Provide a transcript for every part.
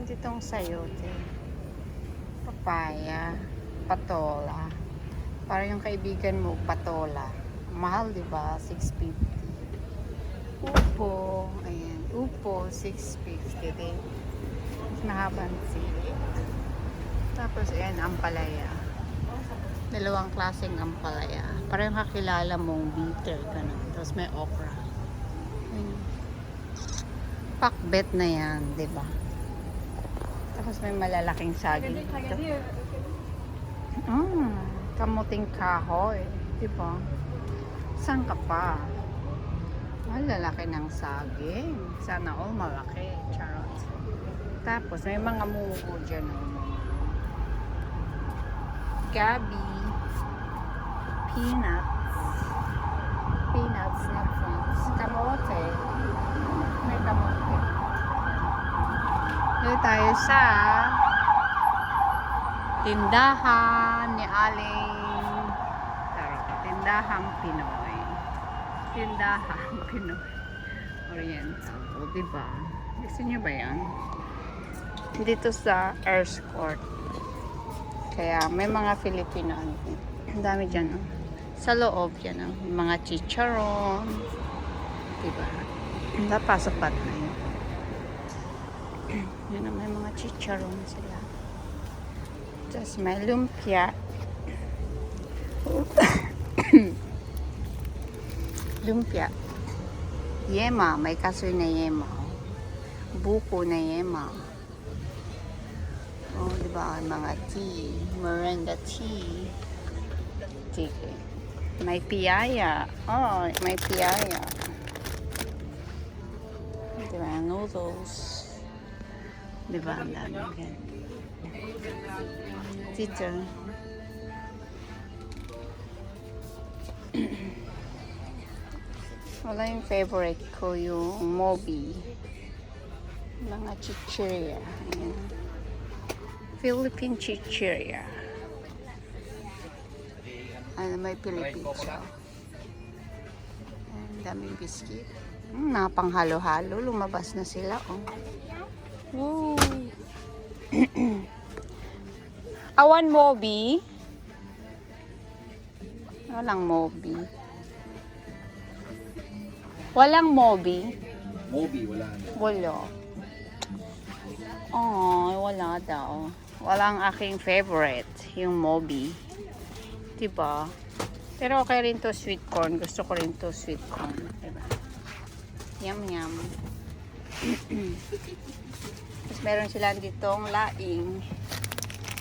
meron ditong sayote, papaya, patola. Para yung kaibigan mo, patola. Mahal, di ba? 650. Upo, ayan. Upo, 650 din. Mas mahabang sili. Tapos, ayan, ampalaya. Dalawang klaseng ampalaya. Parang kakilala mong bitter, ganun. Tapos may okra. Ayan. Pakbet na yan, di ba? Tapos may malalaking saging dito. Kamuting kahoy, di ba? Saan ka pa? Malalaki ng saging. Sana all malaki. Charot. Tapos may mga mugo dyan. Gabi. Peanuts, not prawns. Kamote. May kamote. Dito tayo sa tindahan ni Aling Tindahang Pinoy. Tindahang Pinoy. Oriental. O, diba? Gusto nyo ba yan? Dito sa Earth Court. Kaya may mga Filipino. Ang dami dyan. Oh. Sa loob yan. Oh. Mga chicharon. Diba? Napasapat na yun. Yan may mga chicharon sila. Tapos may lumpia. Lumpia. Yema. May kasoy na yema. Buko na yema. Oh, diba? Mga tea. Merinda tea. Sige. May piyaya. Oh, may piyaya. Diba? Noodles. Diba? Ang dami yan. Dito. Wala yung favorite ko, yung Moby. Mga chichirya. Ayan. Philippine chichirya. Ano, may Philippine siya. Ang daming biscuit. Napanghalo-halo. Lumabas na sila, oh. Woo! Awan Moby. Walang Moby. Walang Moby. Moby, wala na. Wala. Oh, wala daw. Walang aking favorite, yung Moby. Diba? Pero okay rin to sweet corn. Gusto ko rin to sweet corn. Diba? Yum, yum. Tapos meron silang ditong laing.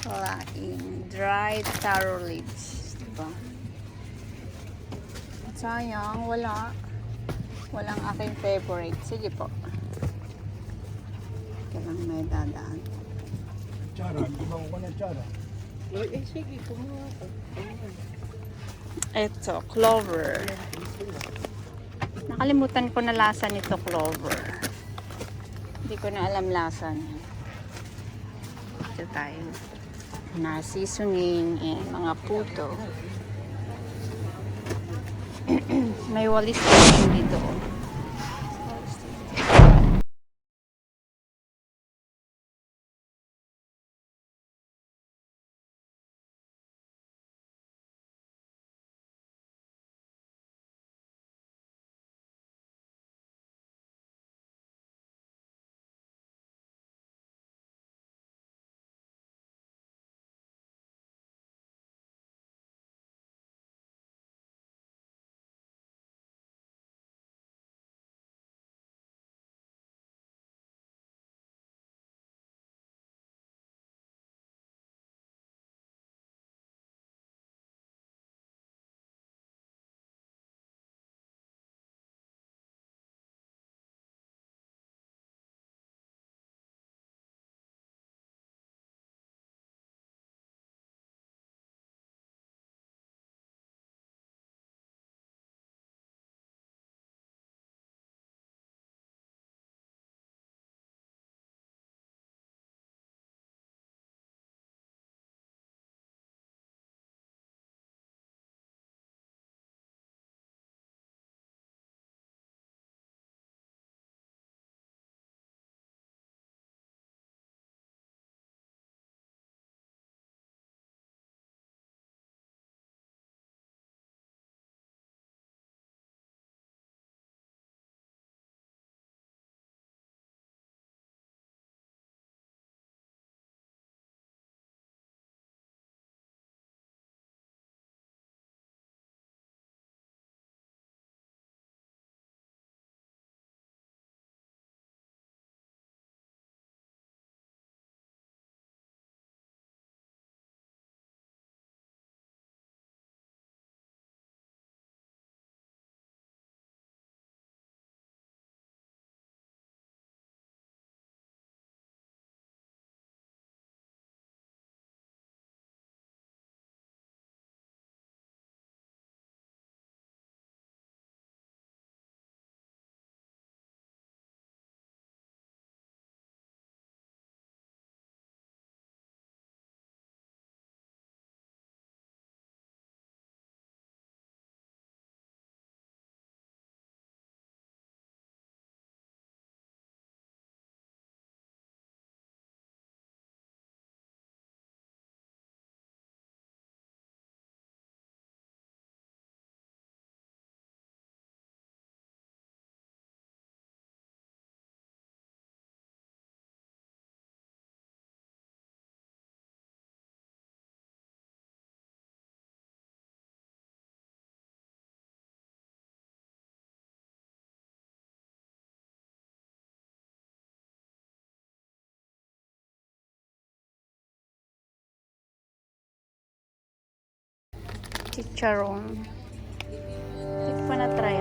Laing. Dried taro leaves. Diba? Sayang, wala. Walang aking favorite. Sige po. Kailang may dadaan. Chara, gumawa ko ng chara. Sige, kumuha ko. Ito, clover. Nakalimutan ko na lasa nito, clover. Hindi ko na alam lasa niya. Ito tayo. Na seasoning and mga puto. May walis dito. Chicharon. Hindi ko pa na-try